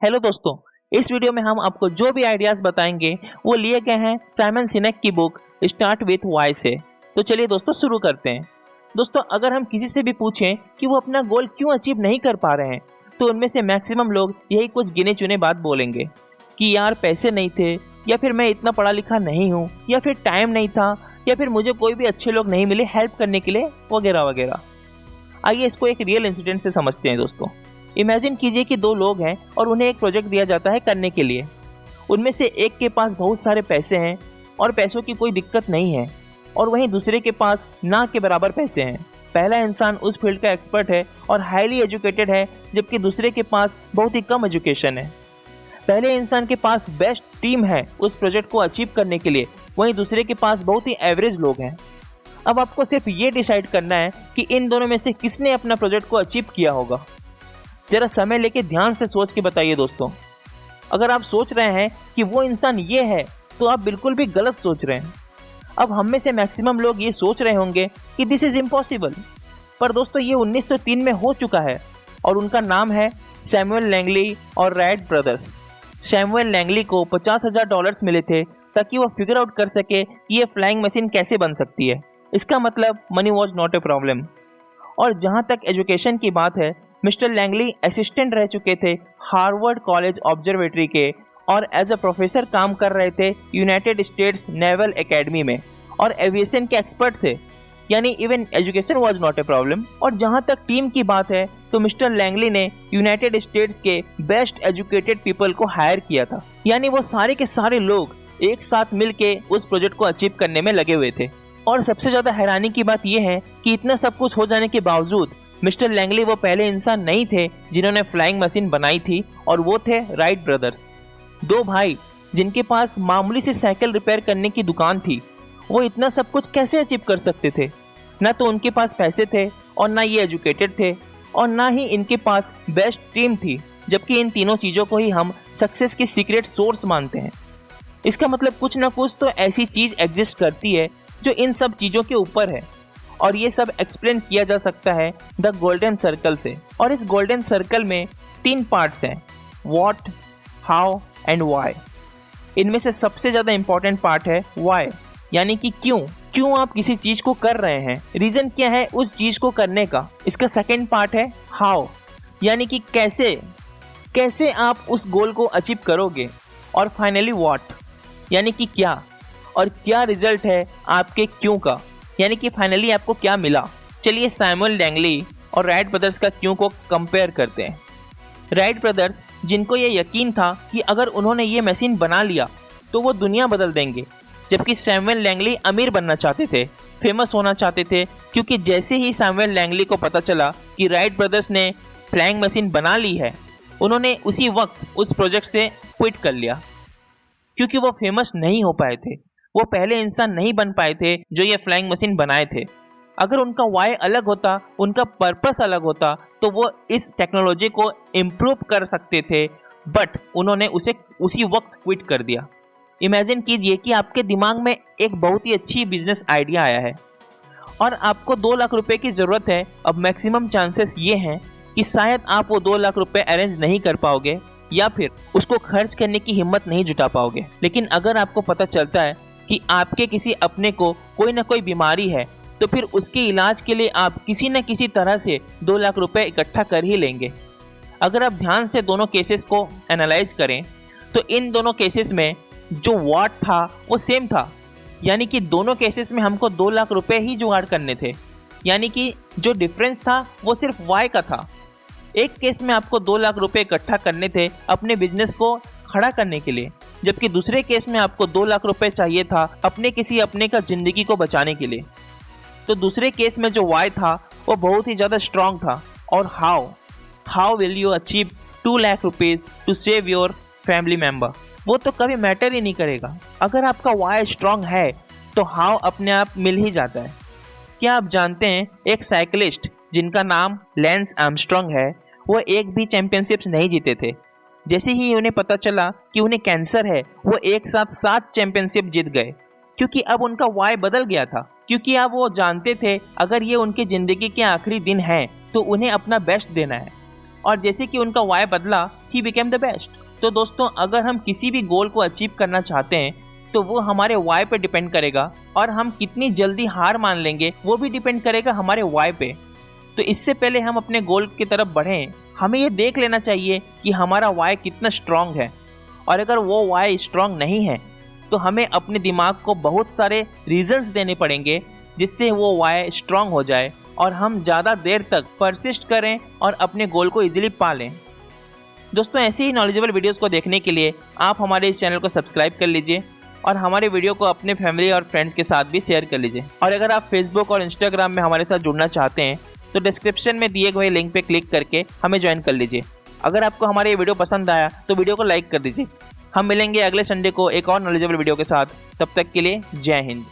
Hello दोस्तों, इस video में हम आपको जो भी आइडियाज बताएंगे वो लिए गए हैं साइमन सिनेक की बुक स्टार्ट विथ वाई से। तो चलिए दोस्तों शुरू करते हैं। दोस्तों, अगर हम किसी से भी पूछें कि वो अपना गोल क्यों अचीव नहीं कर पा रहे हैं तो उनमें से मैक्सिमम लोग यही कुछ गिने चुने बात बोलेंगे कि यार पैसे नहीं थे, या फिर मैं इतना पढ़ा लिखा नहीं हूँ, या फिर टाइम नहीं था, या फिर मुझे कोई भी अच्छे लोग नहीं मिले हेल्प करने के लिए, वगैरह वगैरह। आइए इसको एक रियल इंसिडेंट से समझते हैं दोस्तों। इमेजिन कीजिए कि दो लोग हैं और उन्हें एक प्रोजेक्ट दिया जाता है करने के लिए। उनमें से एक के पास बहुत सारे पैसे हैं और पैसों की कोई दिक्कत नहीं है, और वहीं दूसरे के पास ना के बराबर पैसे हैं। पहला इंसान उस फील्ड का एक्सपर्ट है और हाईली एजुकेटेड है, जबकि दूसरे के पास बहुत ही कम एजुकेशन है। पहले इंसान के पास बेस्ट टीम है उस प्रोजेक्ट को अचीव करने के लिए, वहीं दूसरे के पास बहुत ही एवरेज लोग हैं। अब आपको सिर्फ ये डिसाइड करना है कि इन दोनों में से किसने अपना प्रोजेक्ट को अचीव किया होगा। जरा समय लेके ध्यान से सोच के बताइए दोस्तों। अगर आप सोच रहे हैं कि वो इंसान ये है तो आप बिल्कुल भी गलत सोच रहे हैं। अब हम में से मैक्सिमम लोग ये सोच रहे होंगे कि दिस इज इम्पॉसिबल, पर दोस्तों ये 1903 में हो चुका है और उनका नाम है सैमुअल लैंगली और राइट ब्रदर्स। सैमुअल लैंगली को $50,000 मिले थे ताकि वो फिगर आउट कर सके कि ये फ्लाइंग मशीन कैसे बन सकती है। इसका मतलब money was not a problem. और जहां तक एजुकेशन की बात है, मिस्टर लैंगली असिस्टेंट रह चुके थे हार्वर्ड कॉलेज ऑब्जर्वेटरी के और एज अ प्रोफेसर काम कर रहे थे यूनाइटेड स्टेट्स नेवल एकेडमी में, और एविएशन के एक्सपर्ट थे, यानी even education was not a problem. और जहां तक टीम की बात है तो मिस्टर लैंगली ने यूनाइटेड स्टेट्स के बेस्ट एजुकेटेड पीपल को हायर किया था, यानी वो सारे के सारे लोग एक साथ मिलके उस प्रोजेक्ट को अचीव करने में लगे हुए थे। और सबसे ज्यादा हैरानी की बात यह है कि इतना सब कुछ हो जाने के बावजूद मिस्टर लैंगली वो पहले इंसान नहीं थे जिन्होंने फ्लाइंग मशीन बनाई थी, और वो थे राइट ब्रदर्स, दो भाई जिनके पास मामूली सी साइकिल रिपेयर करने की दुकान थी। वो इतना सब कुछ कैसे अचीव कर सकते थे? ना तो उनके पास पैसे थे, और ना ये एजुकेटेड थे, और ना ही इनके पास बेस्ट टीम थी, जबकि इन तीनों चीजों को ही हम सक्सेस की सीक्रेट सोर्स मानते हैं। इसका मतलब कुछ ना कुछ तो ऐसी चीज एग्जिस्ट करती है जो इन सब चीजों के ऊपर है, और ये सब एक्सप्लेन किया जा सकता है द गोल्डन सर्कल से। और इस गोल्डन सर्कल में 3 पार्ट्स हैं, व्हाट, हाउ एंड व्हाई। इनमें से सबसे ज्यादा इंपॉर्टेंट पार्ट है व्हाई, यानी कि क्यों आप किसी चीज को कर रहे हैं, रीजन क्या है उस चीज को करने का। इसका सेकंड पार्ट है हाउ, यानी कि कैसे आप उस गोल को अचीव करोगे। और फाइनली व्हाट, यानी कि क्या, और क्या रिजल्ट है आपके क्यों का, यानी कि फाइनली आपको क्या मिला। चलिए सैमुअल लैंगली और राइट ब्रदर्स का क्यों को कंपेयर करते हैं। राइट ब्रदर्स, जिनको ये यकीन था कि अगर उन्होंने ये मशीन बना लिया तो वो दुनिया बदल देंगे, जबकि सैमुअल लैंगली अमीर बनना चाहते थे, फेमस होना चाहते थे, क्योंकि जैसे ही सैमुअल लैंगली को पता चला कि राइट ब्रदर्स ने फ्लाइंग मशीन बना ली है, उन्होंने उसी वक्त उस प्रोजेक्ट से क्विट कर लिया, क्योंकि वो फेमस नहीं हो पाए थे। वो पहले इंसान नहीं बन पाए थे जो ये फ्लाइंग मशीन बनाए थे। अगर उनका वाई अलग होता, उनका पर्पस अलग होता, तो वो इस टेक्नोलॉजी को इम्प्रूव कर सकते थे, बट उन्होंने उसे उसी वक्त क्विट कर दिया। इमेजिन कीजिए कि आपके दिमाग में एक बहुत ही अच्छी बिजनेस आइडिया आया है और आपको 2 लाख रुपए की जरूरत है। अब मैक्सिमम चांसेस ये हैं कि शायद आप वो 2 लाख रुपए अरेंज नहीं कर पाओगे, या फिर उसको खर्च करने की हिम्मत नहीं जुटा पाओगे। लेकिन अगर आपको पता चलता है कि आपके किसी अपने को कोई ना कोई बीमारी है, तो फिर उसके इलाज के लिए आप किसी न किसी तरह से 2 लाख रुपए इकट्ठा कर ही लेंगे। अगर आप ध्यान से दोनों केसेस को एनालाइज करें तो इन दोनों केसेस में जो व्हाट था वो सेम था, यानी कि दोनों केसेस में हमको 2 लाख रुपए ही जुगाड़ करने थे, यानी कि जो डिफरेंस था वो सिर्फ वाई का था। एक केस में आपको 2 लाख रुपए इकट्ठा करने थे अपने बिजनेस को खड़ा करने के लिए, जबकि दूसरे केस में आपको 2 लाख रुपए चाहिए था अपने किसी अपने का जिंदगी को बचाने के लिए। तो दूसरे केस में जो वाई था वो बहुत ही ज्यादा स्ट्रांग था। और how will you achieve 2 lakh rupees to save your family member, वो तो कभी मैटर ही नहीं करेगा। अगर आपका वाई स्ट्रांग है तो हाउ अपने आप मिल ही जाता है। क्या आप जानते हैं एक साइकिलिस्ट जिनका नाम लैंस आर्मस्ट्रांग है, वो एक भी चैंपियनशिप्स नहीं जीते थे। जैसे ही उन्हें पता चला कि उन्हें कैंसर है, वो एक साथ 7 चैंपियनशिप जीत गए, क्योंकि अब उनका वाई बदल गया था। क्योंकि अब वो जानते थे अगर ये उनकी जिंदगी के आखिरी दिन हैं तो उन्हें अपना बेस्ट देना है। और जैसे कि उनका वाई बदला ही बिकेम द बेस्ट। तो दोस्तों अगर हम किसी भी गोल को अचीव करना चाहते हैं तो वो हमारे वाई पे डिपेंड करेगा, और हम कितनी जल्दी हार मान लेंगे वो भी डिपेंड करेगा हमारे वाई पे। तो इससे पहले हम अपने गोल की तरफ बढ़ें, हमें ये देख लेना चाहिए कि हमारा वाई कितना स्ट्रांग है, और अगर वो वाई स्ट्रांग नहीं है तो हमें अपने दिमाग को बहुत सारे रीजंस देने पड़ेंगे जिससे वो वाई स्ट्रांग हो जाए और हम ज़्यादा देर तक परसिस्ट करें और अपने गोल को इजीली पा लें। दोस्तों ऐसी ही नॉलेजेबल वीडियोस को देखने के लिए आप हमारे इस चैनल को सब्सक्राइब कर लीजिए और हमारे वीडियो को अपने फैमिली और फ्रेंड्स के साथ भी शेयर कर लीजिए। और अगर आप फेसबुक और इंस्टाग्राम में हमारे साथ जुड़ना चाहते हैं तो डिस्क्रिप्शन में दिए गए लिंक पे क्लिक करके हमें ज्वाइन कर लीजिए। अगर आपको हमारा ये वीडियो पसंद आया तो वीडियो को लाइक कर दीजिए। हम मिलेंगे अगले संडे को एक और नॉलेजेबल वीडियो के साथ। तब तक के लिए जय हिंद।